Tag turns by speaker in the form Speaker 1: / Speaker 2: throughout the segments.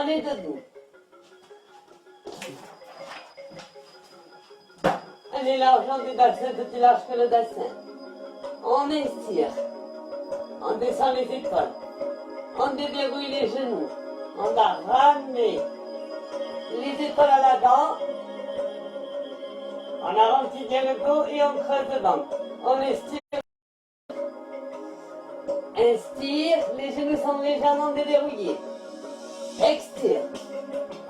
Speaker 1: On est debout. Allez, largeur du bassin, petit large que le bassin. On étire. On descend les épaules. On déverrouille les genoux. On va ramener les épaules à l'avant. On ralentit bien le dos et on creuse le ventre. On estire. Inspire, les genoux sont légèrement déverrouillés. Expire.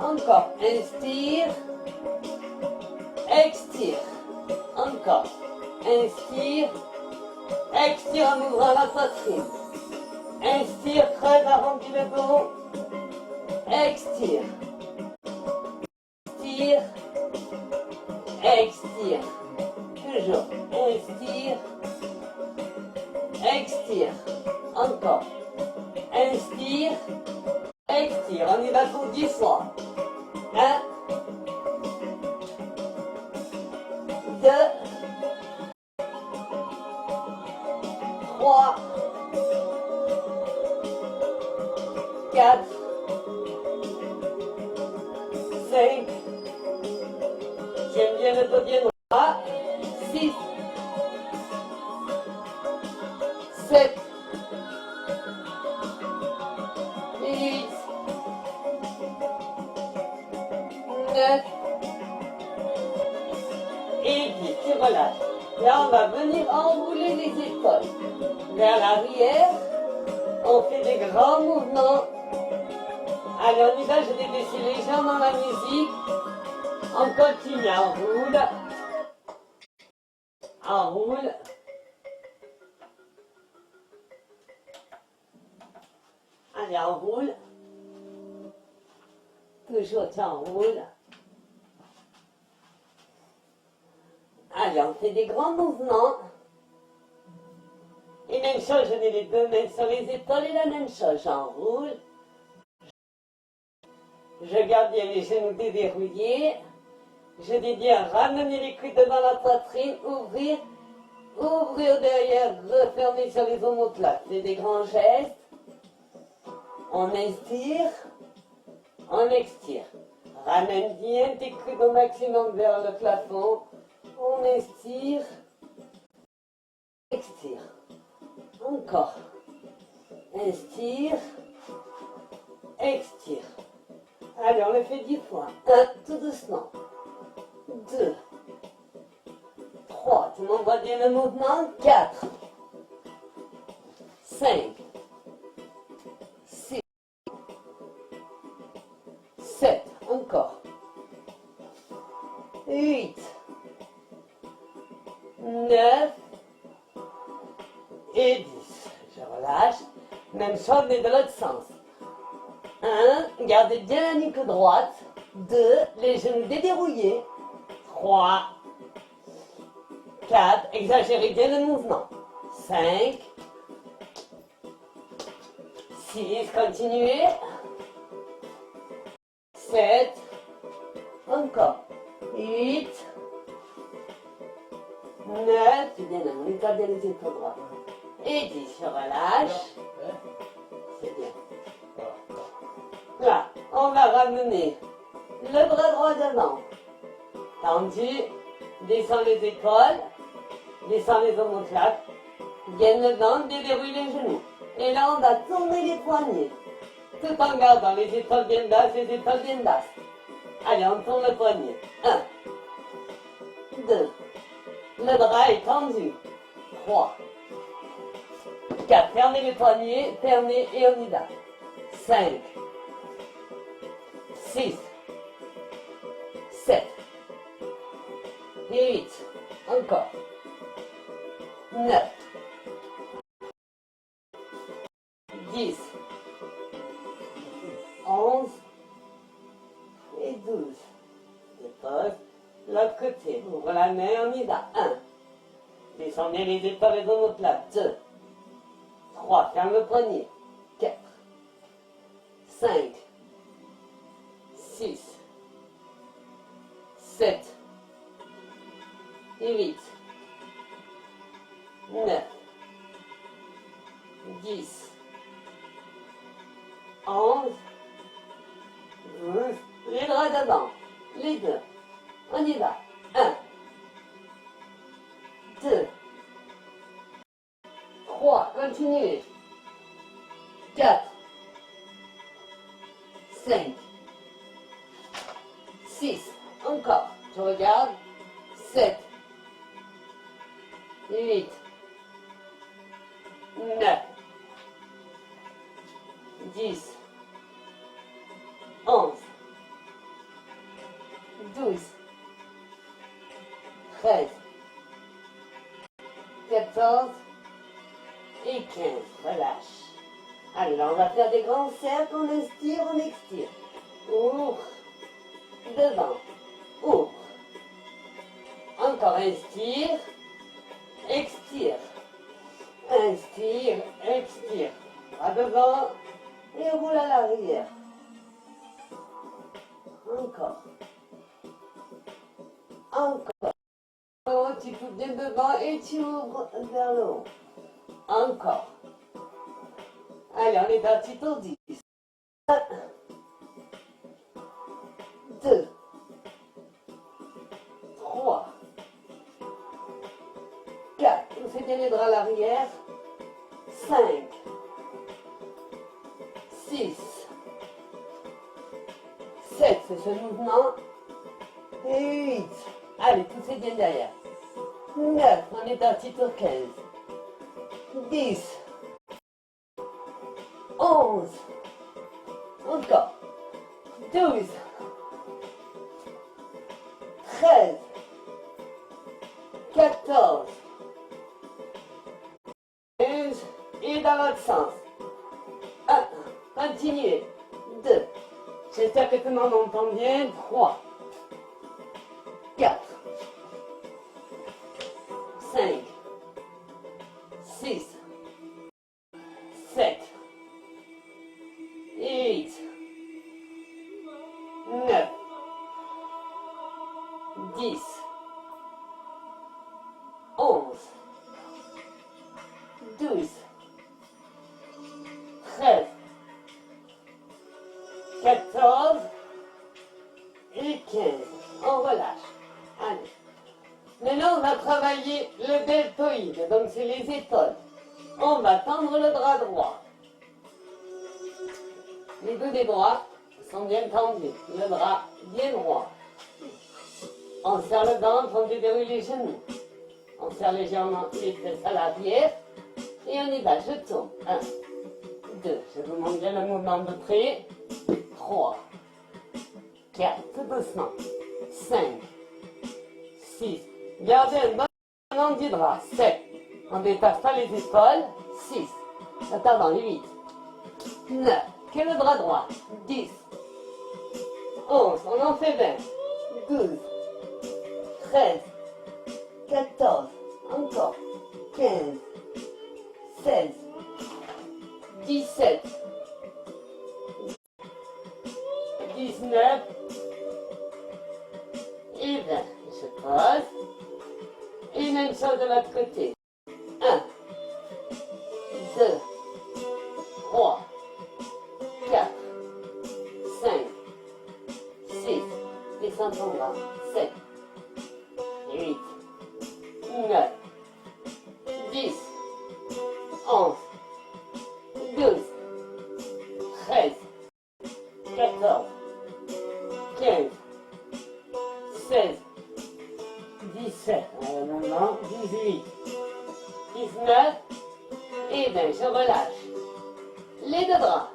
Speaker 1: Encore. Inspire. Expire. Encore. Inspire. Expire en ouvrant la poitrine. Inspire, creuse, arrondis le dos. Expire. Inspire. Expire. Toujours. Inspire. Expire. Encore. Inspire. Expire. On y va pour 10 fois. 1, 2, 3, 4, 5, j'aime bien le dos bien droit, 6, 7, 8, 9, et 10, tu relâches. Là, on va venir enrouler les épaules vers l'arrière. On fait des grands mouvements. Allez, on y va, je vais baisser les jambes dans la musique. On continue, on roule. On roule. Allez, on roule. Toujours, tiens, on roule. Allez, on fait des grands mouvements. Et même chose, je mets les deux mains sur les épaules et la même chose, j'enroule. Je garde bien les genoux déverrouillés. Je dis bien ramener les cuisses devant la poitrine, ouvrir, ouvrir derrière, refermer sur les omoplates. C'est des grands gestes. On inspire, on expire. Ramène bien tes cuisses au maximum vers le plafond. On inspire, expire. Encore. Inspire, expire. Allez, on le fait 10 fois. 1, tout doucement. 2, 3, tu m'envoies bien le mouvement. 4, 5, 6, 7, encore. 8, 9 et 10. Je relâche. Même chose, mais de l'autre sens. 1, gardez bien la nuque droite. 2, les genoux déverrouillés. 3, 4, exagérez bien le mouvement. 5, 6, continuez. 7, encore. 8, 9, c'est bien, regardez les épaules droites. Et 10, je relâche. C'est bien. Là, on va ramener le bras droit devant. Tendu, descend les épaules, descend les omoplates, gaine le ventre, déverrouille les genoux. Et là, on va tourner les poignets, tout en gardant les épaules bien basses, les épaules bien basses. Allez, on tourne le poignet. 1, 2, le bras est tendu. 3, 4, fermez les poignets, fermez et on y va. 5, 6, 7, 8, encore. 9, 10, 11 et 12. Dépose. L'autre côté. Ouvre la main, on y va. 1. Descendez les épaules et omoplates. 2. 3. Ferme le poignet. 4. 5. 6. 7. 8. 9. 10. 11. deux. On y va. 1, 2, 3, continuez. 4, 5, 6, encore. Je regarde. 7, 8, 9, 10, 11, 12, 13, 14 et 15. Relâche. Allez, là, on va faire des grands cercles. On inspire, on expire. Ouvre. Devant. Ouvre. Encore inspire. Expire. Inspire, expire. Bras devant et roule à l'arrière. Encore. Encore. Tu coupes bien devant et tu ouvres vers le haut. Encore. Allez, on est parti pour 10. 1, 2, 3, 4. Poussez bien les bras à l'arrière. 5, 6, 7, c'est ce mouvement. Et 8. Allez, poussez bien derrière. 9, on est parti pour 15. 10, 11, encore. 12, 13, 14, 15, et dans l'autre sens. 1, continuez. 2, j'espère que tout le monde entend bien. 3, 4, 5, 6, 7, 8, 9, 10, 11, 12, 13, 14 et 15. On relâche. Allez. Maintenant, on va travailler le deltoïde, donc c'est les épaules. On va tendre le bras droit. Les deux des bras sont bien tendus, le bras bien droit. On serre le ventre, on déverrouille les genoux. On serre légèrement les fesses à l'arrière. Et on y va, je tourne. 1, 2, je vous montre bien le mouvement de près. 3, 4, tout doucement. 5, 6, gardez un bon angle du bras. 7, on ne dépasse pas les épaules. 6, pardon, 8, 9, que le bras droit. 10, 11, on en fait 20, 12, 13, 14, encore, 15, 16, 17, 19 et 20. Je pose. Et même chose de l'autre côté. 1, 2, 3, 4, 5, 6, descends ton bras. 7, 8, 9, 10, 11, 12, 13, 14, 15, 16, 17, maintenant 18, 19 et 20. Je relâche. Les deux bras.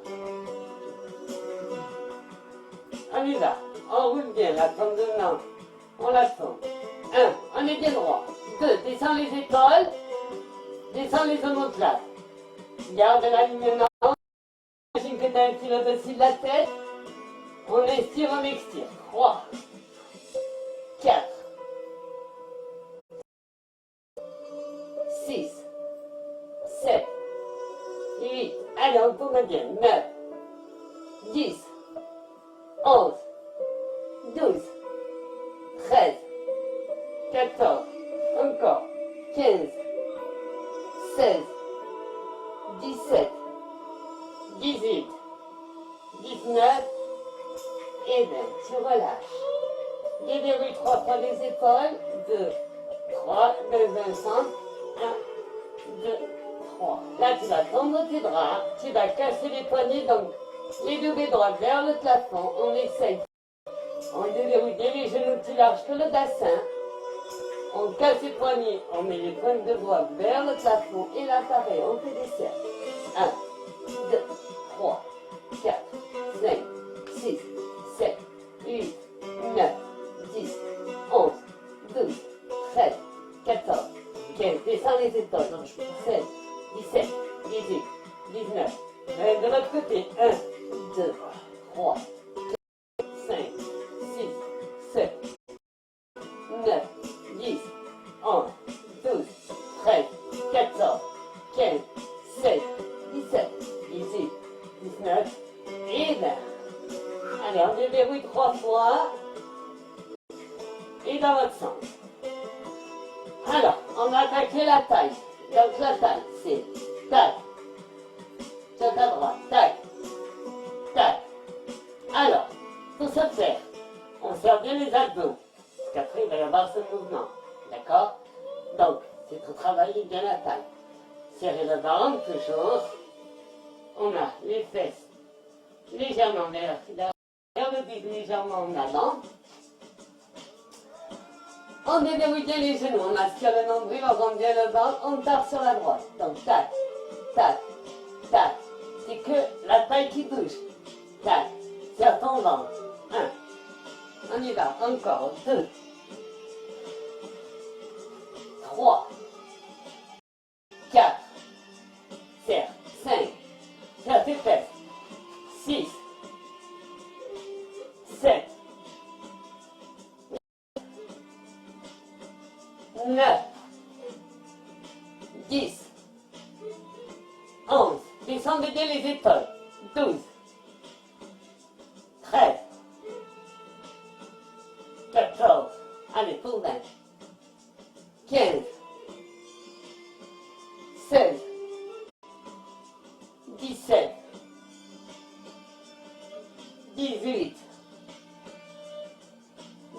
Speaker 1: On y va. On roule bien la trempe de main. On la tourne. 1, on est bien droit. 2, descends les épaules. Descends les omoplates. Garde l'alignement. Imagine que tu as un fil au-dessus de la tête. On inspire, on expire. 3, 4, 6, 7, 8. Allez, on tourne bien. 9, 10, 11, 12, 13, 14, encore, 15, 16, 17, 18, 19 et 20. Tu relâches. J'ai déroulé 3 fois les épaules. 2, 3, lève un centre. 1, 2, 3. Là, tu vas tendre tes bras. Tu vas casser les poignets. Donc, les deux pieds droits vers le plafond. On essaye. On déverrouille les genoux plus larges que le bassin. On casse les poignets. On met les pointes de doigts vers le plafond. Et là, pareil, on fait des cercles. 1, 2, 3, 4, 5, 6, 7, 8, 9, 10, 11, 12, 13, 14, 15. Descends les épaules. 16, 17, 18, 19. De l'autre côté. 1, 2, 3, 4, 5, 6, 7, 9, 10, 11, 12, 13, 14, 15, 16, 17, 18, 19 et 20. Allez, on déverrouille 3 fois. Et dans votre sens. Alors, on a attaqué la taille. Donc la taille, c'est tac, sur ta droite, tac, tac. Alors, pour ce faire, on serre bien les abdos. Parce qu'après, il va y avoir ce mouvement. D'accord? Donc, c'est pour travailler bien la taille. Serrer le ventre, toujours. On a les fesses légèrement vers le bide légèrement en avant. On déverrouille bien les genoux, on aspire le nombril, on rentre bien le ventre, on part sur la droite. Donc tac, tac, tac. C'est que la taille qui bouge. Tac, serre ton ventre. 1. On y va, encore. 2. 3. 4. Serre. 5. Serre tes fesses. 6. 7. 9, 10, 11, descendez bien les épaules, 12, 13, 14, allez pour 20, 15, 16, 17, 18,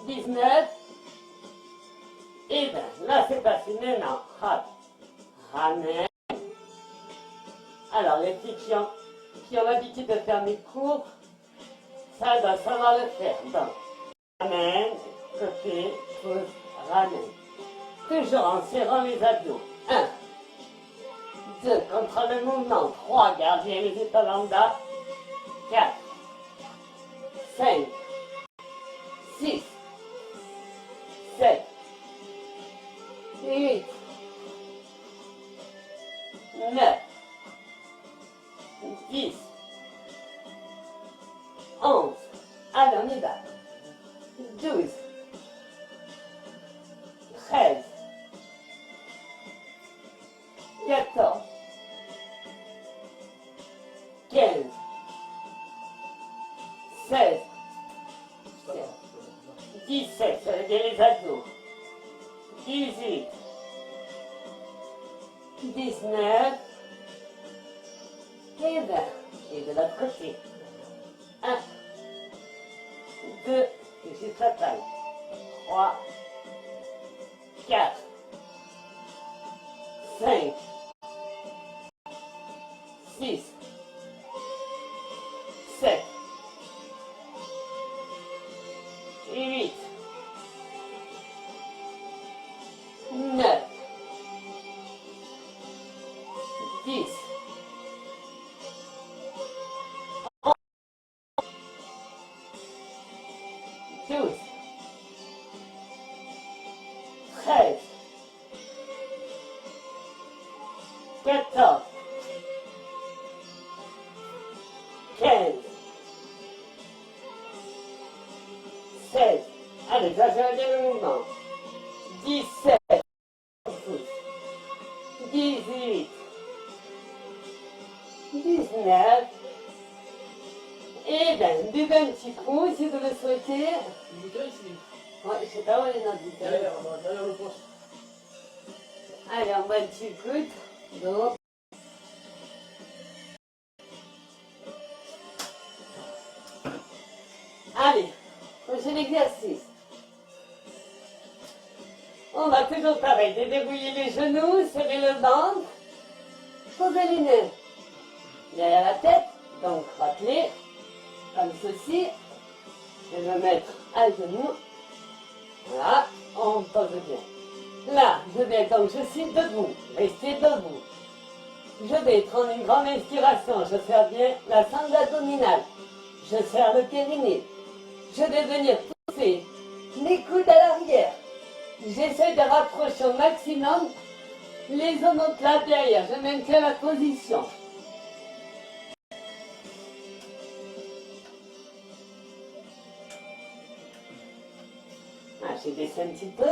Speaker 1: 19, et bien, là c'est passé maintenant. Hop. Ramène. Alors, les petits qui ont l'habitude de faire mes cours, ça doit savoir le faire. Donc, ramène, côté, pousse, ramène. Toujours en serrant les abdos. 1, 2, contrôle le mouvement. 3, garde bien les épaules en bas. 4, 5, 6, 7, 8, 9, 10, 11, allez on y va, 12, 13, 14, 15, 16, 17, ça veut dire les abdos, 18, 19, et 20. Et de l'autre côté. 1, 2, et juste la taille. 3, 4, 5, 6, 7, 8, 9, 10, 12, 13, 14, 15, 16, allez, j'accélère bien le mouvement, 17, 18, 19, et 20. Buvez un petit coup si vous le souhaitez.
Speaker 2: Le bouteille ici.
Speaker 1: Ouais, je sais pas où est notre bouteille.
Speaker 2: Derrière le poste.
Speaker 1: Allez, on boit un petit coup. Donc. Allez, prochain exercice. On va toujours pareil, déverrouiller les genoux, serrer le ventre, poser les nez derrière la tête, donc racler, comme ceci. Je vais me mettre à genoux. Voilà, on pose bien. Là, je vais, donc je suis debout, restez debout. Je vais prendre une grande inspiration, je serre bien la sangle abdominale. Je serre le périnée. Je vais venir pousser les coudes à l'arrière. J'essaie de rapprocher au maximum les omoplates derrière. Je maintiens la position. Je descends un petit peu.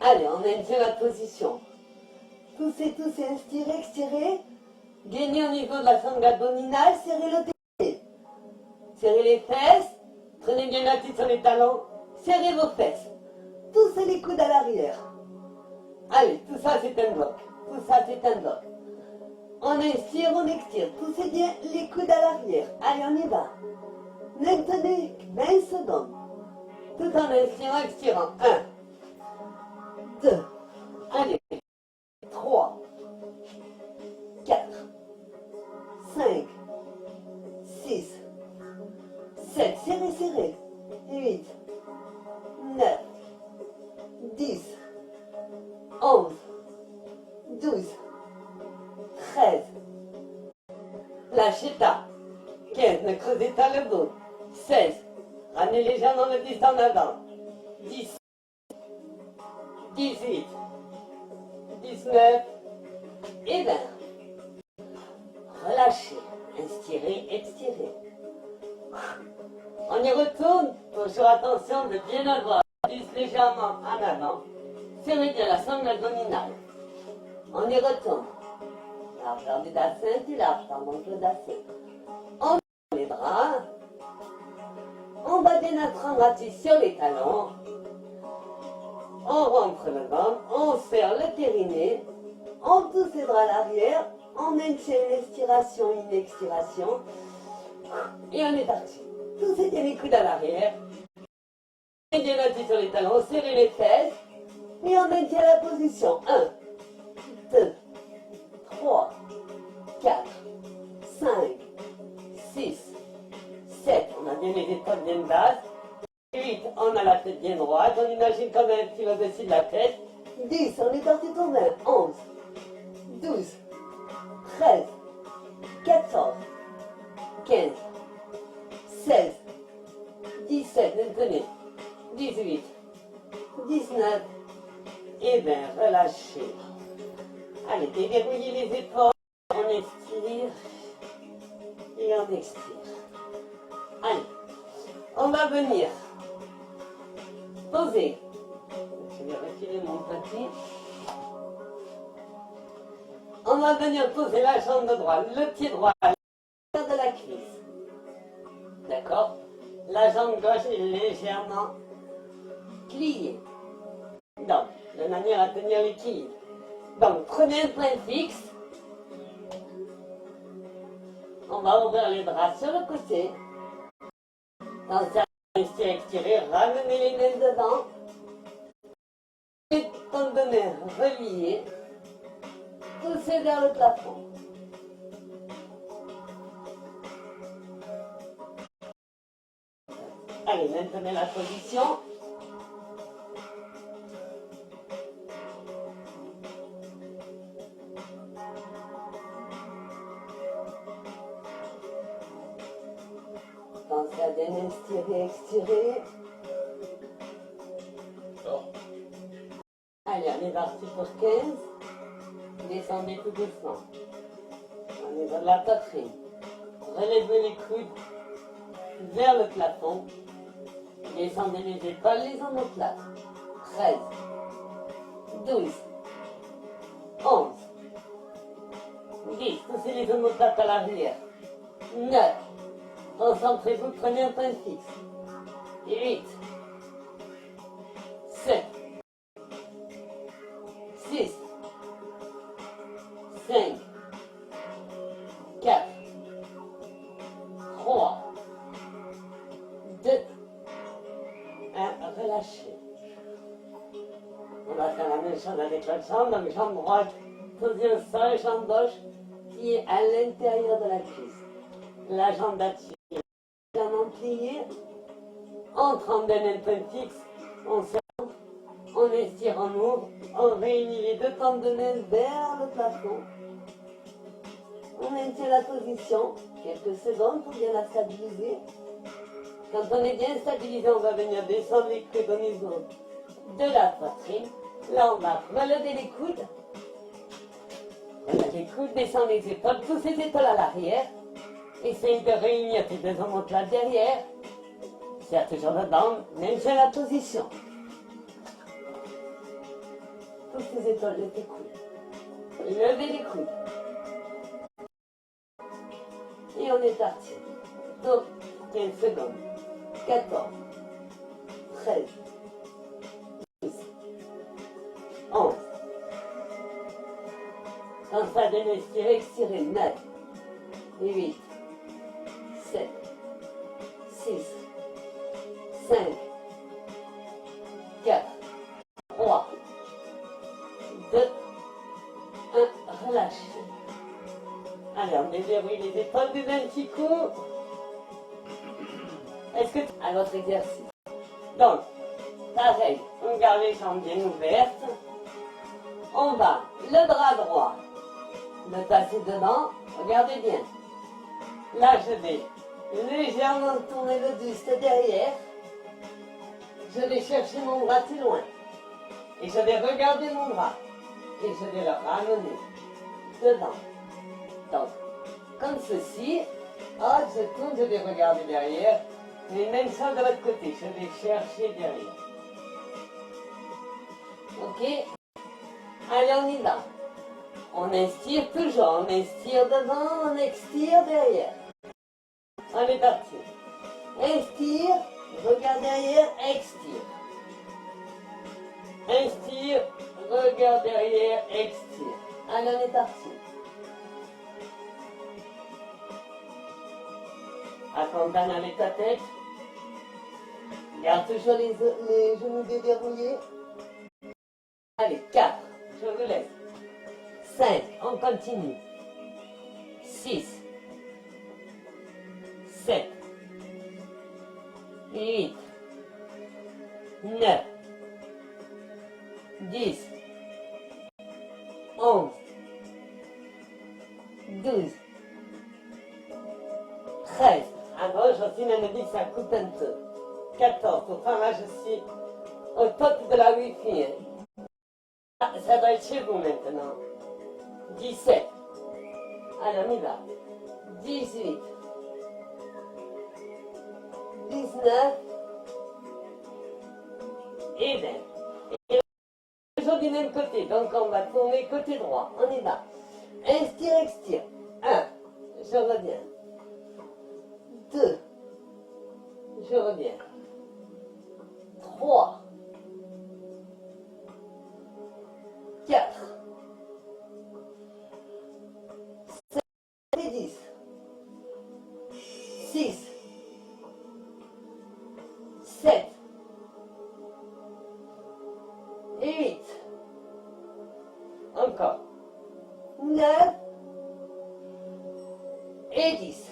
Speaker 1: Allez, on maintient la position. Poussez, inspirez, expirez. Gagnez au niveau de la sangle abdominale, serrez le périnée. Serrez les fesses. Prenez bien la tête sur les talons. Serrez vos fesses. Poussez les coudes à l'arrière. Allez, tout ça c'est un bloc. Tout ça c'est un bloc. On inspire, on expire. Poussez bien les coudes à l'arrière. Allez, on y va. Maintenez 20 secondes. Tout en inspirant, expirant. 1, 2, allez. 3, 4, 5, 6, 7. Serrez. 8, 9, 10, 11, 12, 13. Lâchez ta. 15, ne creusez pas le dos. 16, ramenez légèrement le buste en avant. 10, 18, 19 et 20. Relâchez. Inspirez, expirez. On y retourne. Toujours attention de bien avoir juste légèrement en avant. Serrez bien la sangle abdominale. On y retourne. Largeur du bassin, plus large, par manque le bassin. On met les bras. On va bien être embrassé sur les talons. On rentre le ventre, on serre le périnée, on pousse les bras à l'arrière, on maintient une inspiration, une expiration, et on est parti. Poussez bien les coudes à l'arrière, et bien appuyez sur les talons, serrez les fesses, et on maintient la position. 1, 2, 3, 4, 5, 6, 7. On a bien les épaules bien basses. 8, on a la tête bien droite, on imagine comme un fil au-dessus de la tête. 10, on est parti pour 20, 11, 12, 13, 14, 15, 16, 17, maintenez, 18, 19, et bien relâchez. Allez, déverrouillez les épaules, on inspire et on expire. Allez, on va venir poser. Je vais retirer mon petit. On va venir poser la jambe droite, le pied droit à l'arrière de la cuisse. D'accord? La jambe gauche est légèrement pliée. Donc, de manière à tenir l'équilibre. Donc, prenez un point fixe. On va ouvrir les bras sur le côté. Dans ça, inspirez, expirez, ramenez les mains devant. Et tendonnez, reliez. Poussez vers le plafond. Allez, maintenez la position. Pensez à bien inspirer, expirer. Allez, on est parti pour 15. Descendez tout doucement. On est dans la poitrine. Relevez les coudes vers le plafond. Descendez les épaules, les omoplates. 13, 12, 11, 10. Poussez les omoplates à l'arrière. 9. Concentrez-vous, prenez un point fixe. 8, 7, 6, 5, 4, 3, 2, 1. Relâchez. On va faire la même chose avec l'autre jambe, donc jambe droite, position sol, jambe gauche, qui est à l'intérieur de la cuisse. La jambe là-dessus, légèrement pliée, on tremble un peu fixe, on serre, on étire, on ouvre, on réunit les deux tendons vers le plafond. On maintient la position quelques secondes pour bien la stabiliser. Quand on est bien stabilisé, on va venir descendre les coudes au niveau de la poitrine. Là, on va relever les coudes. Voilà, les coudes, descendre les épaules, tous les épaules à l'arrière. Essaye de réunir tes deux omoplates derrière. Serre toujours dedans, maintient la position. Tous les épaules de tes coudes. Levez les coudes. Et on est parti. Donc, 15 secondes. 14, 13, 10, 11. Quand ça donne expirer, expirez. 9, 8, 7, 6, 5, 4, 3, 2, 1. Relâchez. Allez, on déverrouille les épaules d'un petit coup. Est-ce que à votre exercice? Donc, pareil, on garde les jambes bien ouvertes. On va, le bras droit, le passer dedans. Regardez bien. Là, je vais légèrement tourner le buste derrière. Je vais chercher mon bras plus loin. Et je vais regarder mon bras. Et je vais le ramener dedans. Donc, comme ceci. Hop, je tourne, je vais regarder derrière. Mais même ça de l'autre côté, je vais chercher derrière. Ok? Allez, on y va. On inspire toujours, on inspire devant, on expire derrière. On est parti. Inspire, regarde derrière, expire. Inspire, regarde derrière, expire. Allez, on est parti. Accompagne avec ta tête. Garde toujours les genoux déverrouillés. Allez, 4. Je vous laisse. 5. On continue. 6. 7. 8. 9. 10. 11. 12. 13. À gauche aussi, on me dit que ça coûte un peu. 14. Pourtant, là, je suis au top de la Wi-Fi. Ah, ça doit être chez vous maintenant. 17. Allez, on y va. 18. 19. Et 20. Et toujours du même côté. Donc, on va tourner côté droit. On y va. Inspire, expire. 1. Je reviens. 2. Je reviens. 3. 4. 5 et 10. 6. 7. Et 8. Encore. 9. Et 10.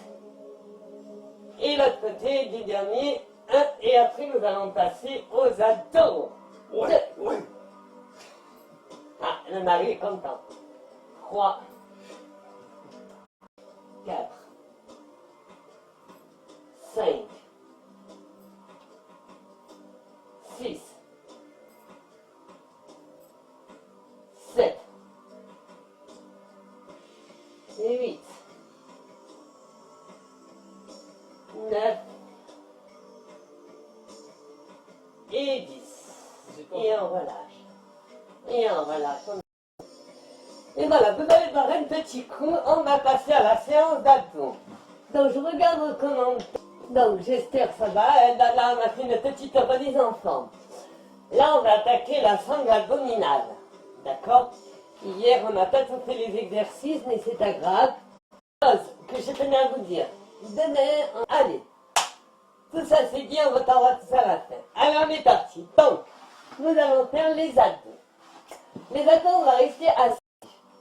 Speaker 1: Et l'autre côté du dernier, 1, et après nous allons passer aux abdos.
Speaker 2: Ouais, ouais.
Speaker 1: Ah, le mari est content. 3, 4, 5, 6, 7, et 8, 9 et 10. Et on relâche. Et on relâche. Et voilà, vous allez voir un petit coup, on va passer à la séance d'abdos. Donc je regarde comment. Donc j'espère que ça va. Là on a fait une petite remise en forme. Là on va attaquer la sangle abdominale. D'accord? Hier on n'a pas tout fait les exercices, mais c'est pas grave. Chose que je tenais à vous dire. Demain, allez. Tout ça c'est bien, on va t'envoyer tout ça à la fin. Allez, on est parti. Donc, nous allons faire les abdos. Les abdos, on va rester assis.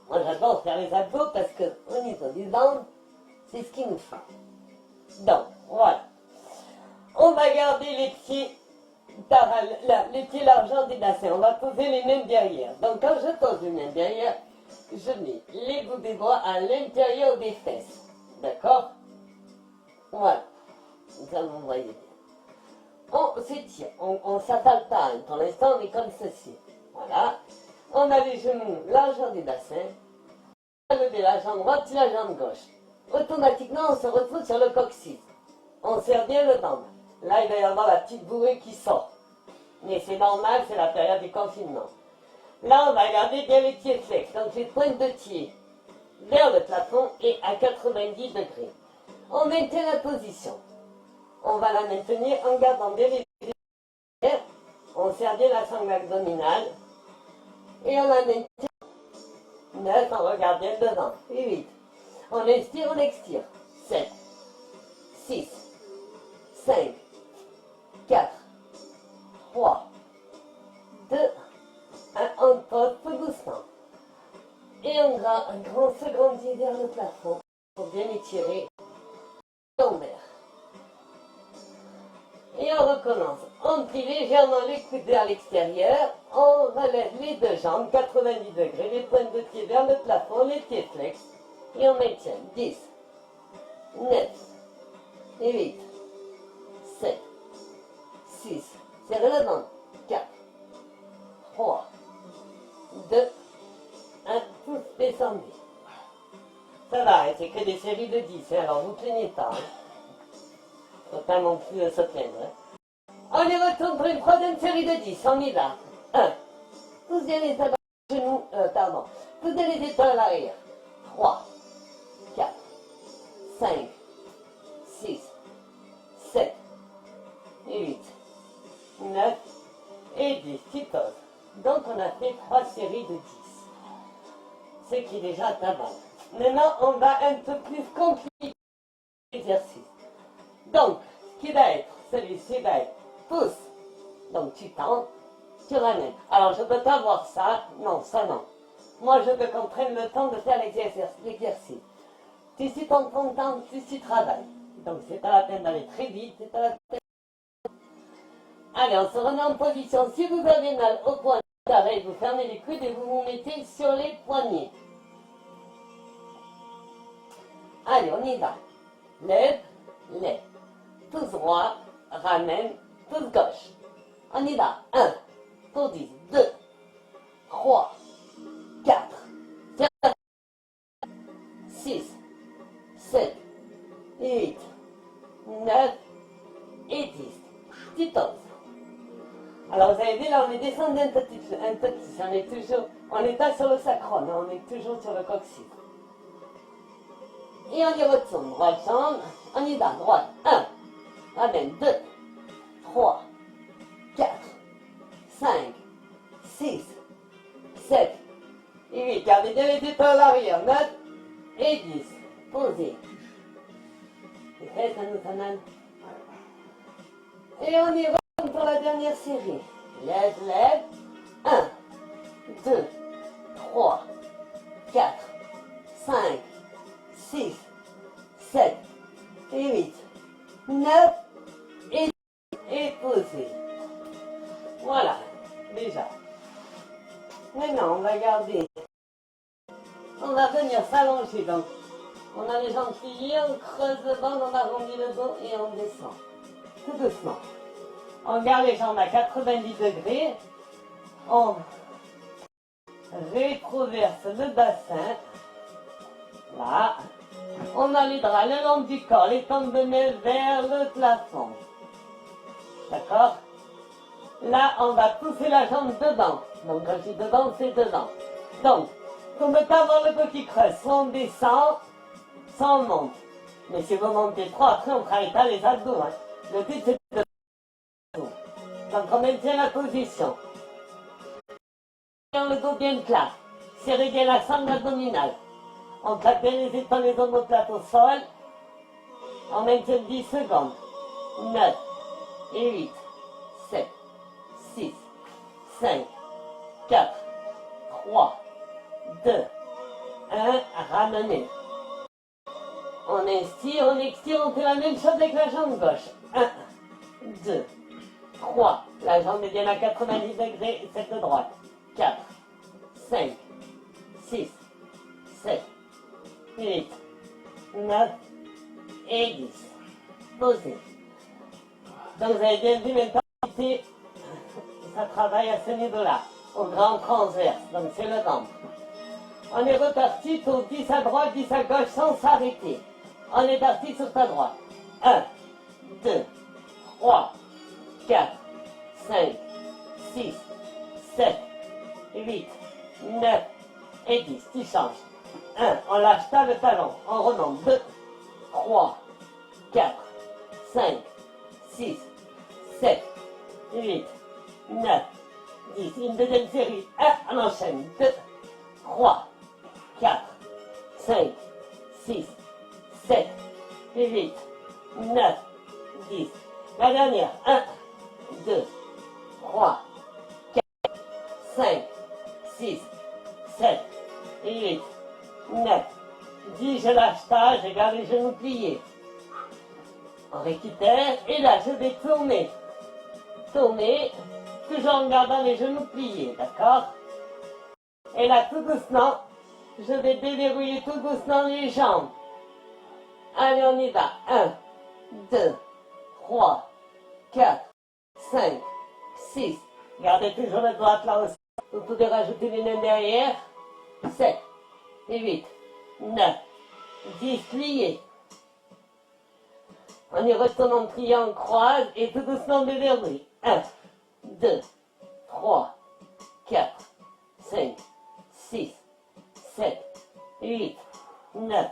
Speaker 1: Moi, j'adore faire les abdos parce qu'au niveau du ventre, c'est ce qu'il nous faut. Donc, voilà. On va garder les pieds, les pieds largeurs du bassin. On va poser les mains derrière. Donc, quand je pose les mains derrière, je mets les bouts des bras à l'intérieur des fesses. D'accord? Voilà. Ça, vous voyez bien. On s'étire. On ne s'attale pas. Pour l'instant, on est comme ceci. Voilà. On a les genoux largeur du bassin. On va lever la jambe droite et la jambe gauche. Automatiquement, on se retrouve sur le coccyx. On serre bien le ventre. Là, il va y avoir la petite bouée qui sort. Mais c'est normal, c'est la période du confinement. Là, on va garder bien les pieds flex. Donc, les pointes de pied vers le plafond et à 90 degrés. On maintient la position. On va la maintenir en gardant bien les pieds. On serre bien la sangle abdominale. Et on la maintient. 9, on regarde bien devant. Et 8. On inspire, on expire. 7, 6, 5, 4, 3, 2, 1. On pose tout doucement. Et un grand secondier vers le plafond pour bien étirer tomber. Et on recommence. On plie légèrement les coudes vers l'extérieur. On relève les deux jambes, 90 degrés, les pointes de pied vers le plafond, les pieds flex. Et on maintient 10, 9, 8, 7, 6, serrez le ventre, 4, 3, 2, 1, tous descendez. Ça va, c'est que des séries de 10, alors vous ne plaignez pas. Faut pas non plus se plaindre. On y retourne pour une troisième série de 10, on y va. 1, poussez bien les genoux, poussez les épaules à l'arrière. 3, 4, 5, 6, 7, 8, 9 et 10. Tu poses. Donc on a fait 3 séries de 10. Ce qui est déjà pas mal. Maintenant on va un peu plus compliquer l'exercice. Donc, ce qui va être, celui-ci va être pouce. Donc tu tends, tu ramènes. Alors je ne peux pas voir ça, non, ça non. Moi je veux qu'on prenne le temps de faire l'exercice. Tu suis ton temps, tu travailles. Donc c'est pas la peine d'aller très vite, c'est pas la peine. Allez, on se remet en position. Si vous avez mal au point d'arrêt, vous fermez les coudes et vous vous mettez sur les poignets. Allez, on y va. Lève, lève. Tous droit, ramène, tous gauche. On y va. 1, pour 10, 2, 3, 4, 5, 6, 7, 8, 9 et 10. Tu poses. Alors vous avez vu, là on est descendu un petit, on n'est pas sur le sacrum, on est toujours sur le coccyx. Et on y retourne, droite jambe, on y va, droite, 1, ramène, 2, 3, 4, 5, 6, 7, et 8, gardez bien les épaules à l'arrière, 9 et 10, posez. Et faites un autre mal. Et on y retourne pour la dernière série. Lève, lève, 1, 2, 3, 4, 5, 6, 7, et 8, 9 et posez. Voilà, déjà. Maintenant, on va garder. On va venir s'allonger. Donc, on a les jambes pliées, on creuse le ventre, on arrondit le dos et on descend. Tout doucement. On garde les jambes à 90 degrés. On rétroverse le bassin. Là. On a les draps le long du corps, les tempes de main vers le plafond. D'accord? Là, on va pousser la jambe devant. Donc, quand je dis devant, c'est devant. Donc, pour ne pas avoir le dos qui creuse, soit on descend, soit on monte. Mais si vous montez trop, après, on ne travaille pas les abdos. Hein. Le but, c'est de... Donc, on maintient la position. Le dos bien plat. Serrez bien la sangle abdominale. On claque bien les épaules, les omoplates au sol. On maintient 10 secondes. 9 et 8, 7, 6, 5, 4, 3, 2, 1, ramenez. On inspire, on expire, on fait la même chose avec la jambe gauche. 1, 2, 3. La jambe est bien à 90 degrés, celle de droite. 4, 5, 6, 7, 8, 9 et 10. Posez. Donc vous avez bien vu maintenant, ici, ça travaille à ce niveau-là, au grand transverse. Donc c'est le ventre. On est reparti pour 10 à droite, 10 à gauche sans s'arrêter. On est parti sur ta droite. 1, 2, 3, 4, 5, 6, 7, 8, 9 et 10. Tu changes. 1, on lâche pas le talon. On remonte. 2, 3, 4, 5, 6, 7, 8, 9, 10. Une deuxième série. 1, on enchaîne. 2, 3, 4, 5, 6, 7, 8, 9, 10. La dernière. 1, 2, 3, 4, 5, 6, 7, 8, 9, 10. Je lâche pas, je garde les genoux pliés. On récupère et là je vais tourner. Tourner, toujours en gardant les genoux pliés, d'accord? Et là tout doucement, je vais déverrouiller tout doucement les jambes. Allez, on y va. 1, 2, 3, 4, 5, 6. Gardez toujours la droite là aussi. Vous pouvez rajouter les mains derrière. 7, 8, 9, 10. Pliés. On y retourne en triangle, croise et tout doucement déverrouille. 1, 2, 3, 4, 5, 6, 7, 8, 9,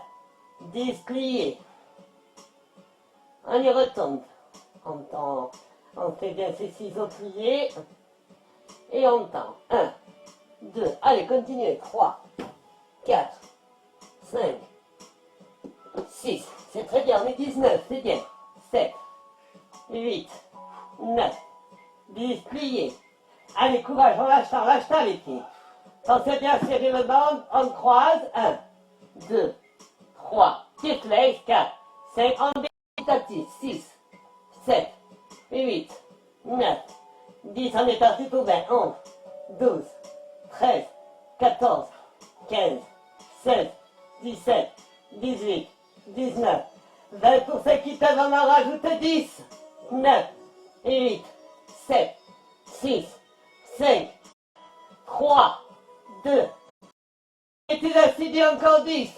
Speaker 1: 10. Pliés. On y retourne. On fait bien ces ciseaux pliés. Et on tend. 1, 2, allez, continuez. 3, 4, 5, 6. C'est très bien, on est 19, c'est bien. 7, 8, 9, 10. Pliés. Allez, courage, on lâche pas les pieds. Pensez bien à serrer le ventre, on croise. 1, 2, 3, petite laisse. 4, 5, on baisse petit à petit. 6, 7, 8, 9, 10. On est parti pour 20, 11, 12, 13, 14, 15, 16, 17, 18, 19, 20. Pour ceux qui peuvent en rajouter 10, 9, 8, 7, 6, 5, 3, 2. Et tu as dit encore 10,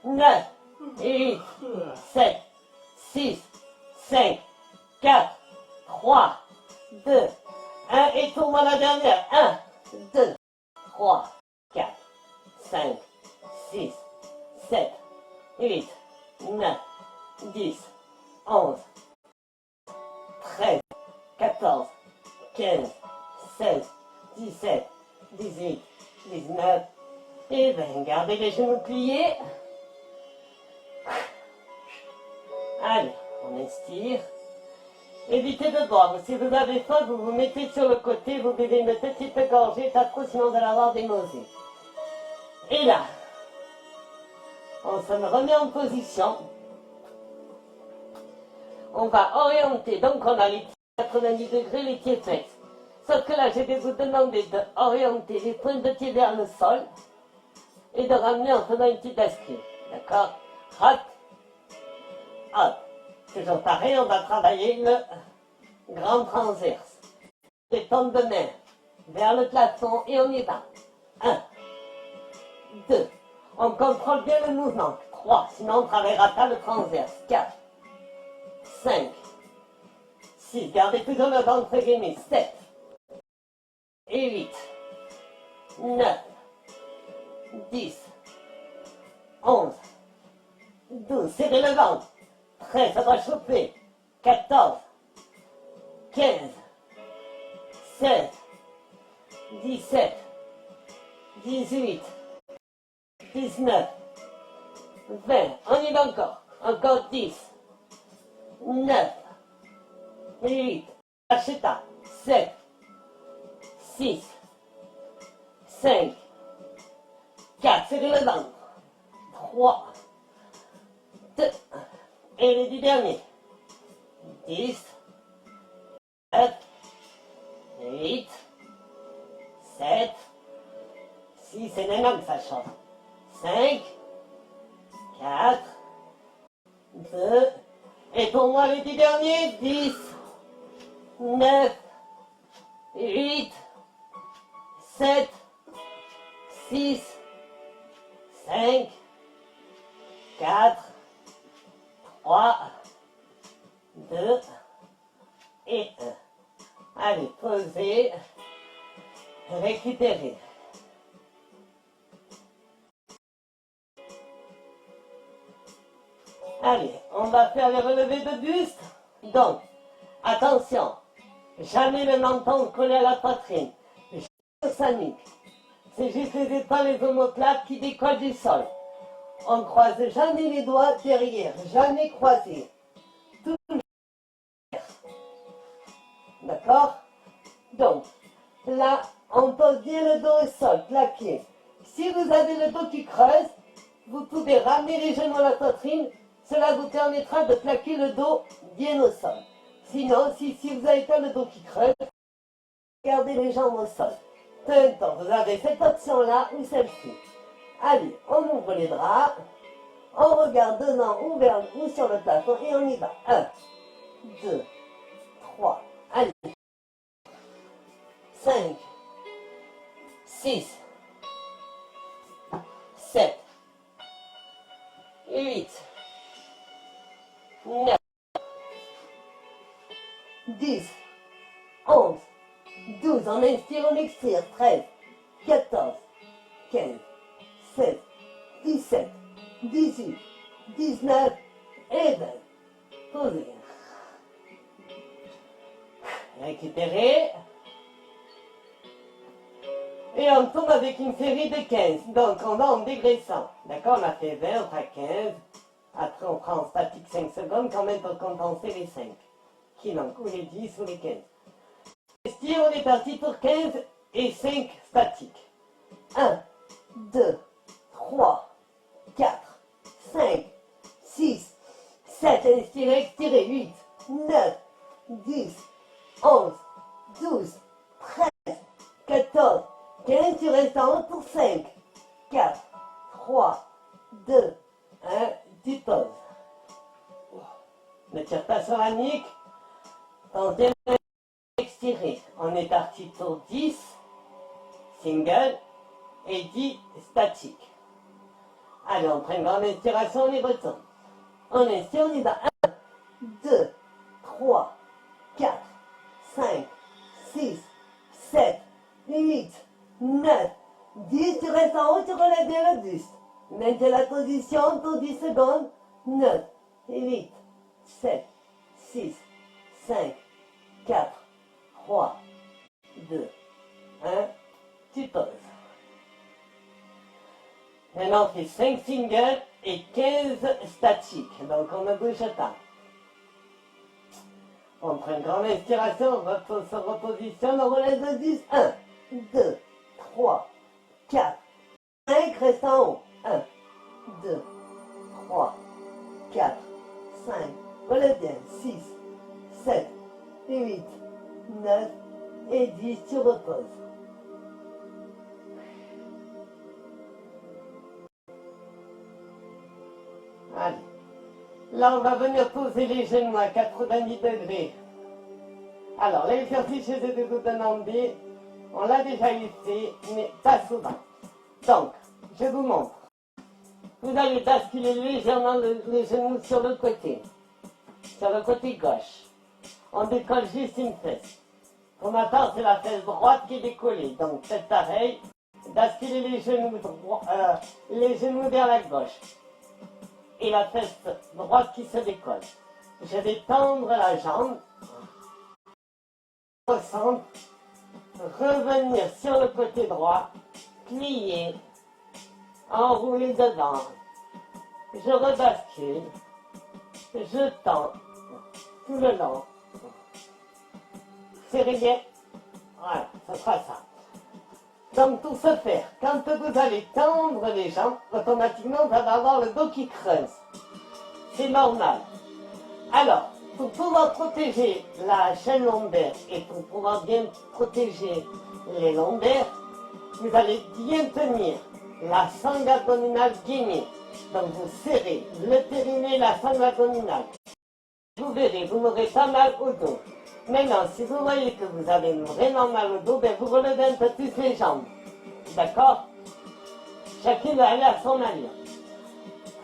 Speaker 1: 9, 8, 7, 6, 5, 4, 3, 2, 1. Et tourne à la dernière. 1, 2, 3, 4, 5, 6, 7, 8, 9, 10, 11, 13, 14, 15, 16, 17, 18, 19 et 20. Gardez les genoux pliés. Allez, on inspire. Évitez de boire. Si vous avez faim, vous vous mettez sur le côté, vous buvez une petite gorgée, pas trop, sinon vous allez avoir des nausées. Et là, on se remet en position. On va orienter, donc on a les pieds à 90 degrés, les pieds flexes. Sauf que là, je vais vous demander d'orienter les pointes de pied vers le sol et de ramener en faisant une petite bascule. D'accord? Hop, hop. Toujours pareil, on va travailler le grand transverse. Détente de main vers le plafond et on y va. 1, 2. On contrôle bien le mouvement. 3, sinon on ne travaillera pas le transverse. 4, 5, 6. Gardez toujours le ventre gainé. 7 et 8, 9, 10, 11, 12. Serrez le ventre. 13, ça va chauffer. 14, 15, 16, 17, 18, 19, 20. On y va encore. Encore 10, 9, 8, lâchez pas. 7, 6, 5, 4, serrez le ventre. 3, 2, et les 10 derniers. 10, 9, 8, 7, 6, c'est maintenant que ça change. 5, 4, 2, et pour moi les 10 derniers. 10, 9, 8, 7, 6, 5, 4, 3, 2 et 1. Allez, posez, récupérez. Allez, on va faire le relevé de buste. Donc, attention, jamais le menton collé à la poitrine, jamais sur sa nuque. C'est juste les épaules et les omoplates qui décollent du sol. On ne croise jamais les doigts derrière, jamais croisés. Toujours. D'accord? Donc, là, on pose bien le dos au sol, plaqué. Si vous avez le dos qui creuse, vous pouvez ramener les genoux à la poitrine. Cela vous permettra de plaquer le dos bien au sol. Sinon, si vous n'avez pas le dos qui creuse, gardez les jambes au sol. Peu importe, vous avez cette option-là ou celle-ci. Allez, on ouvre les draps, on regarde dedans ou sur le plafond et on y va. 1, 2, 3, allez. 5, 6, 7, 8, 9, 10, 11, 12, on inspire, on expire, 13, 14, 15, 16, 17, 18, 19 et 20. Posez. Récupérez. Et on tourne avec une série de 15. Donc on va en dégraissant. D'accord, on a fait 20, on fera 15. Après on prend en statique 5 secondes quand même pour compenser les 5. Qui manquent, ou les 10 ou les 15. Ici on est parti pour 15 et 5 statiques. 1, 2, 3, 4, 5, 6, 7, inspirez, expirez, 8, 9, 10, 11, 12, 13, 14, 15, tu restes en haut pour 5, 4, 3, 2, 1, tu poses. Ne tire pas sur la nuque. Tentez d'expirer. On est parti pour 10, single, et 10 statiques. Allez, on prend une grande inspiration, on y retourne. On inspire, on y va. 1, 2, 3, 4, 5, 6, 7, 8, 9, 10, tu restes en haut, tu relèves bien le buste. Maintiens la position pour 10 secondes. 9, 8, 7, 6, 5, 4, 3, 2, 1, tu poses. Maintenant, on fait 5 singles et 15 statiques. Donc, on ne bouge pas. On prend une grande inspiration, on se repositionne, on relève de 10. 1, 2, 3, 4, 5, reste en haut. 1, 2, 3, 4, 5, relève bien. 6, 7, 8, 9 et 10, tu reposes. Allez. Là, on va venir poser les genoux à 90 degrés. Alors, l'exercice chez les deux Nandi, on l'a déjà ici, mais pas souvent. Donc, je vous montre. Vous allez basculer légèrement les genoux sur le côté gauche. On décolle juste une fesse. Pour ma part, c'est la fesse droite qui est décollée. Donc, faites pareil. Basculez les genoux vers la gauche. Et la fesse droite qui se décolle. Je vais tendre la jambe, au centre, revenir sur le côté droit, plier, enrouler dedans. Je rebascule, je tends tout le long. Serrez bien, voilà, ça sera ça. Donc pour ce faire, quand vous allez tendre les jambes, automatiquement, ça va avoir le dos qui creuse. C'est normal. Alors, pour pouvoir protéger la chaîne lombaire et pour pouvoir bien protéger les lombaires, vous allez bien tenir la sangle abdominale gainée. Donc vous serrez le périnée, la sangle abdominale. Vous verrez, vous n'aurez pas mal au dos. Maintenant, si vous voyez que vous avez vraiment mal au dos, ben vous relevez un peu plus les jambes. D'accord? Chacun va aller à son manière.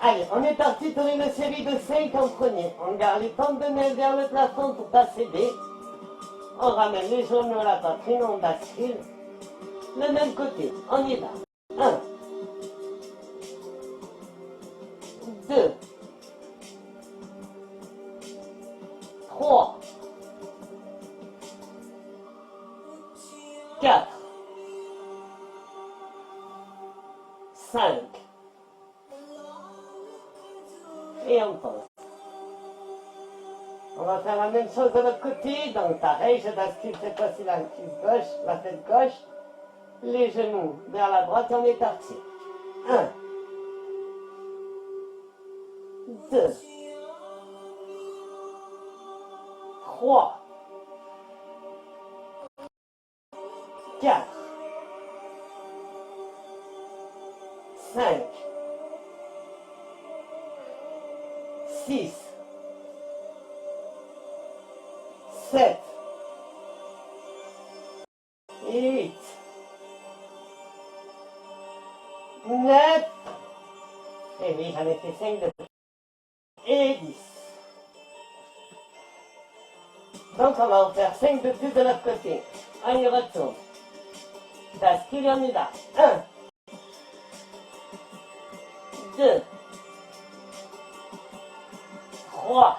Speaker 1: Allez, on est parti pour une série de 5 en premier. On garde les tendons vers le plafond pour pas céder. On ramène les genoux à la poitrine, on bascule. Le même côté, on y va. 1, 2, 3, 4, 5. Et on pose. On va faire la même chose de l'autre côté. Donc pareil, je bascule cette fois-ci la cuisse gauche, la tête gauche, les genoux vers la droite et on est parti. 1, 2, 3, 4, 5, 6, 7 et 8, 9, et oui, j'en ai fait 5 de et 10. Donc on va en faire 5 de plus de l'autre côté. On y retourne. Bascule, on y va. 1, 2, 3,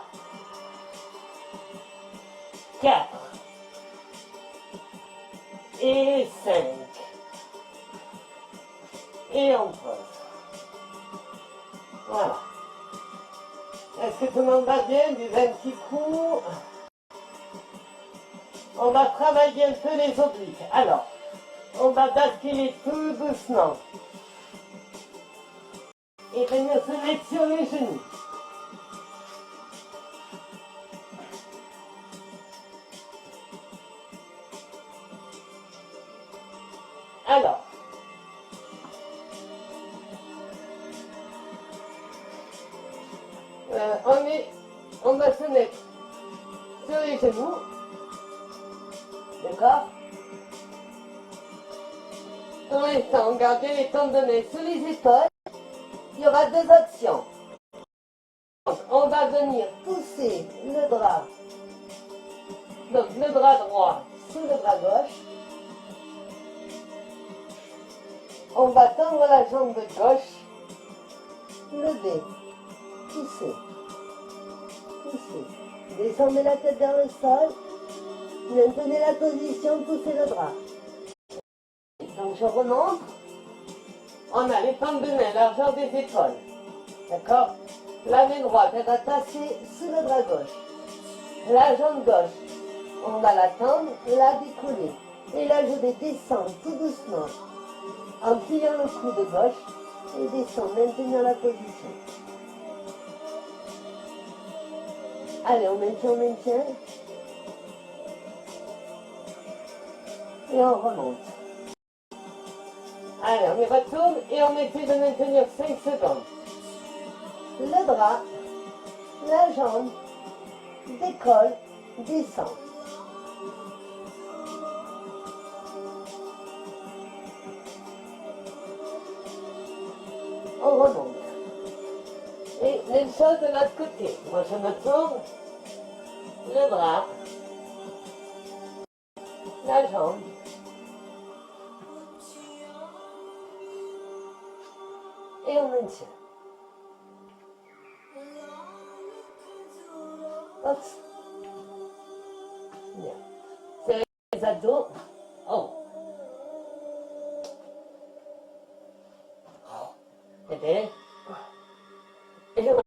Speaker 1: 4 et 5. Et on pose. Voilà. Est-ce que tout le monde va bien? Buvez un petit coup. On va travailler un peu les obliques. Alors, on va basculer tout doucement. Et venir se mettre sur les genoux. Alors, on va se mettre sur les genoux, d'accord? Pour l'instant, gardez les tendons sur les épaules. Il y aura 2 actions. On va venir pousser le bras, donc le bras droit sous le bras gauche. On va tendre la jambe gauche, lever, pousser, pousser. Descendez la tête vers le sol, maintenez la position, poussez le bras. Donc je remonte, on a les tendons, largeur des épaules, d'accord? La main droite est attachée sous le bras gauche. La jambe gauche, on va la tendre, la décoller. Et là je vais descendre tout doucement, en pliant le coude gauche et descendre, maintenir la position. Allez, on maintient. Et on remonte. Allez, on y retourne et on essaie de maintenir 5 secondes. Le bras, la jambe, décolle, descend. On remonte. Et même chose de l'autre côté. Moi je me tourne, le bras, la jambe, et on maintient. Hop. Bien. C'est les abdos. Oh. C'est bien. Et je vois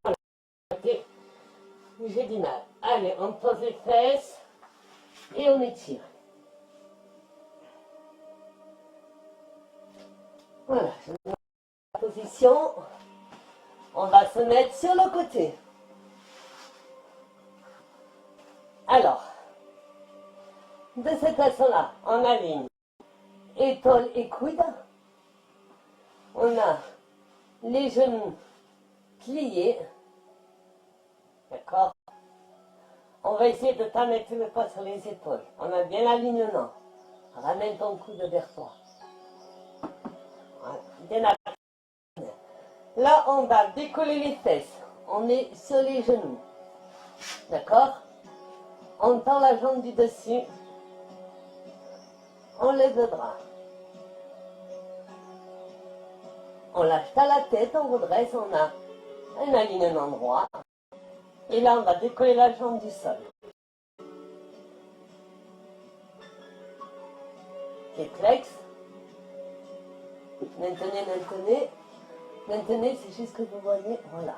Speaker 1: j'ai du mal. Allez, on pose les fesses et on étire. Voilà, je mets la position. On va se mettre sur le côté. Alors, de cette façon-là, on aligne épaule et coude. On a les genoux pliés. D'accord? On va essayer de t'amener le poids sur les épaules. On a bien l'alignement. Ramène ton coude vers toi. Voilà, bien aligné. Là, on va décoller les fesses. On est sur les genoux. D'accord? On tend la jambe du dessus. On lève le bras. On lâche pas la tête, on redresse, on a un alignement droit. Et là, on va décoller la jambe du sol. Pied flex. Maintenez, maintenez. Maintenez, c'est juste que vous voyez. Voilà.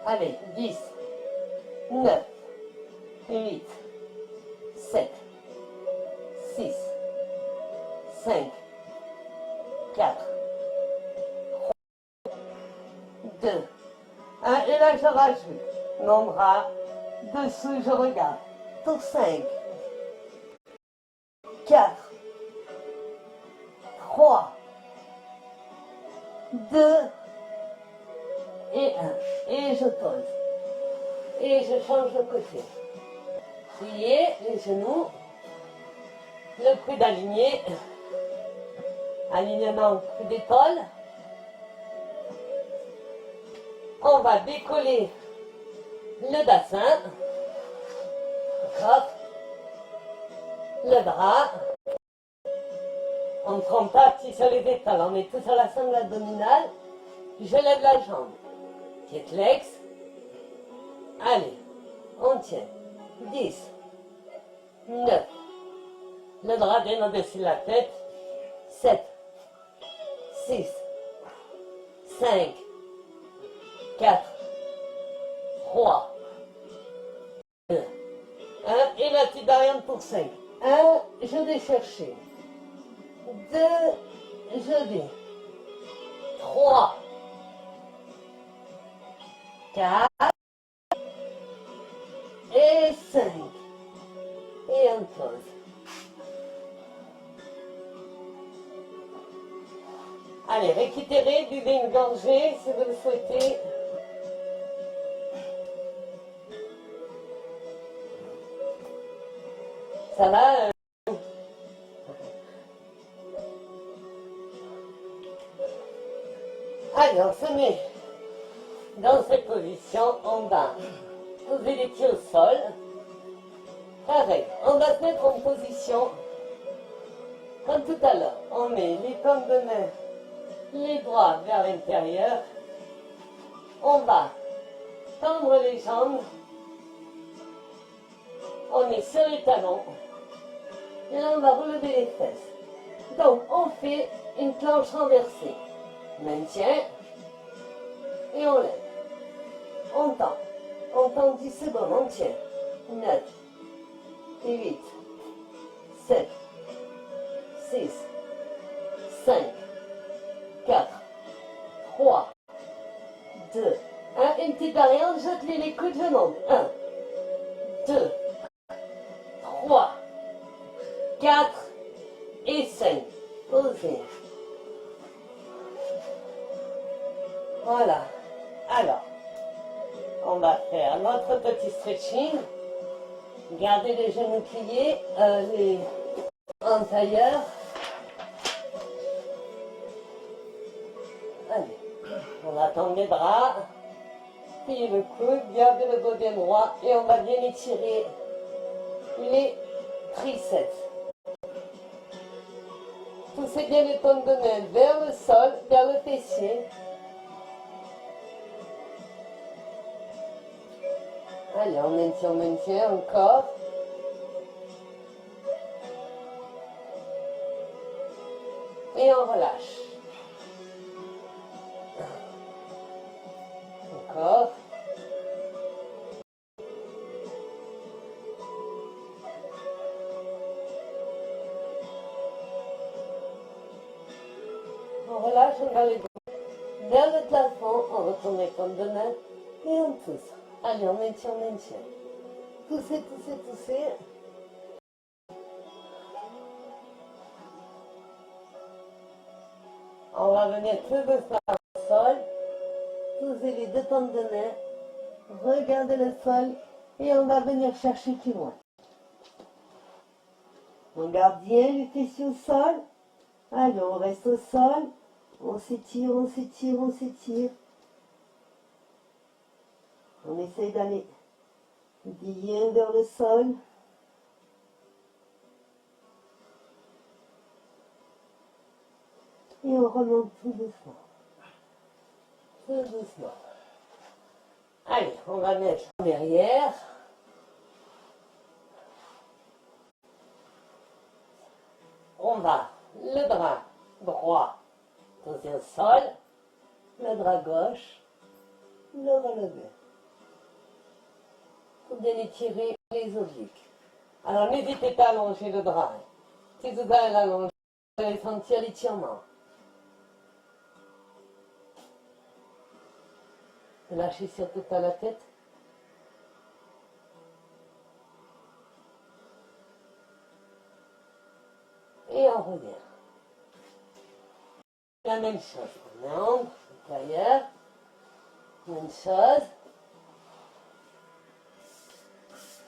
Speaker 1: Allez, 10, 9, 8, 7, 6, 5, 4, 2, 1. Et là, je rajoute mon bras dessous, je regarde. Pour 5, 4, 3, 2 et 1. Et je pose. Et je change de côté. Pliez les genoux. Le coude aligné. Alignement coude d'épaule. On va décoller le bassin. D'accord. Le bras. On ne trompe pas petit sur les épaules. On met tout sur la sangle abdominale. Je lève la jambe. Pied flex. Allez, on tient. 10, 9. Le bras bien au-dessus de la tête. 7, 6, 5, 4, 3, 2, 1. Et la petite variante pour 5. 1, je vais chercher. 2, je vais. 3, 4 et 5. Et on pose. Allez, récupérez, buvez une gorgée si vous le souhaitez. Ça va Allez, on se met dans cette position. On va poser les pieds au sol. Pareil, on va se mettre en position comme tout à l'heure. On met les paumes de main, les bras vers l'intérieur. On va tendre les jambes. On est sur les talons. Et là, on va relever les fesses. Donc, on fait une planche renversée. Maintien. Et on lève. On tend. On tend 10 secondes. On tient. 9, 8, 7, 6, 5, 4, 3, 2, 1. Une petite variante, jette les coudes, je monte. 1, 2, 3, 4 et 5. Posez. Voilà. Alors, on va faire notre petit stretching. Gardez les genoux pliés, les en tailleur. Allez, on va tendre les bras, plier le coude, gardez le dos bien droit et on va bien étirer les triceps. Poussez bien les paumes de main vers le sol, vers le fessier. Allez, on maintient encore. Et on relâche. Encore. relâche, on va les vers le plafond, on retourne les pommes de main et on pousse. Allez, on maintient, on maintient. Poussez, poussez, poussez. On va venir tout doucement au sol. Posez les deux pommes de main. Regardez le sol et on va venir chercher plus loin. On garde bien les fessiers au sol. Allez, on reste au sol. On s'étire, on s'étire, on s'étire. On essaye d'aller bien vers le sol. Et on remonte tout doucement. Tout doucement. Allez, on va mettre derrière. On va le bras droit poser au sol, le bras gauche, le relever. Pour bien étirer les obliques. Alors n'hésitez pas à allonger le bras. Si vous allez l'allonger, vous allez sentir l'étirement. Lâchez surtout pas la tête. Et on revient. La même chose. On est en intérieur. Même chose.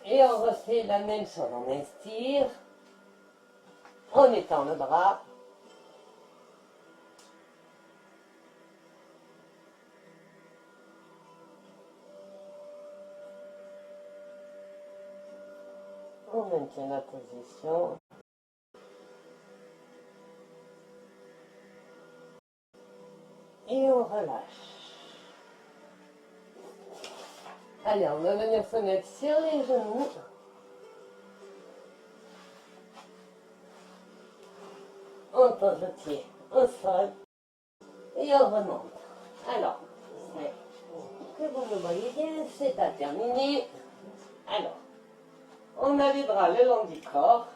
Speaker 1: Et on refait la même chose. On inspire. En étend le bras. On maintient la position. Et on relâche. Allez, on va venir se mettre sur les genoux. On pose le pied au sol. Et on remonte. Alors, que vous me voyez bien, c'est pas terminé. Alors, on a les bras le long du corps.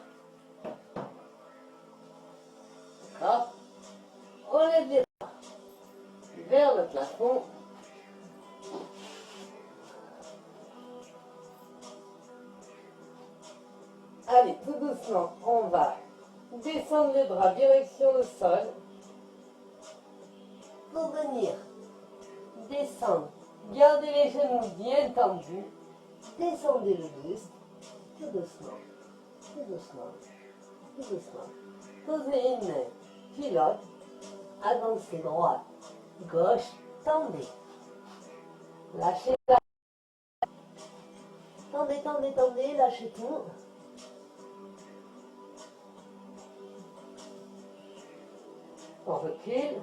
Speaker 1: D'accord. On lève les bras vers le plafond. Allez, tout doucement, on va descendre les bras direction le sol. Pour venir descendre, gardez les genoux bien tendus. Descendez le buste, tout doucement, tout doucement, tout doucement. Posez une main, pilote, avancez droite, gauche, tendez. Lâchez la... Tendez, tendez, tendez, lâchez tout. On recule.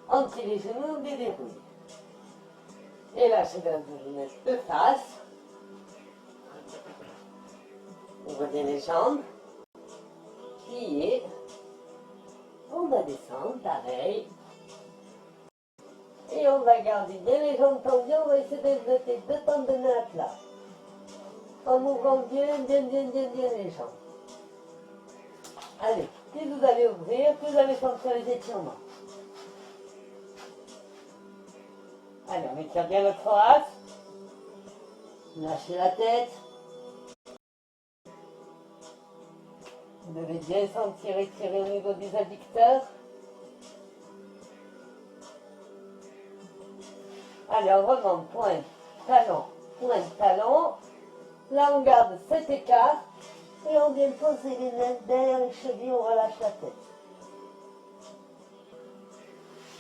Speaker 1: On tire les genoux, on les déroule. Et lâchez la boule de face. On retient les jambes. Pliez. On va descendre, pareil. Et on va garder bien les jambes tendues. On va essayer de jeter deux pommes de main à plat. En ouvrant bien, bien, bien, bien, bien les jambes. Allez, plus vous allez ouvrir, plus vous allez sentir les étirements. Allez, on étire bien le thorax. Lâchez la tête. Vous devez bien sentir étirer au niveau des adducteurs. Allez, on remonte, pointe, talon, pointe, talon. Là, on garde cet écart. Et on vient poser les mains derrière les chevilles, on relâche la tête.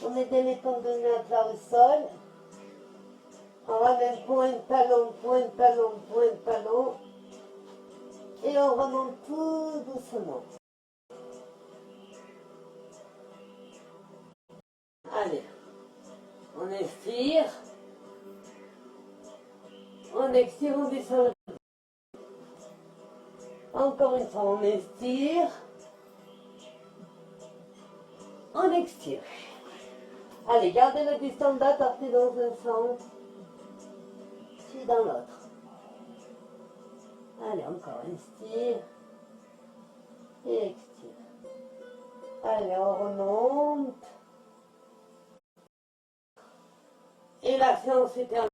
Speaker 1: On met bien les pommes de main à plat au sol. On ramène pointe, talon, pointe, talon, pointe, talon. Et on remonte tout doucement. Allez, on expire. On expire, on descend le... Encore une fois, on inspire. On expire. Allez, gardez le distance, partez dans un sens, puis dans l'autre. Allez, encore inspire et expire. Alors, on monte. Et la séance est terminée.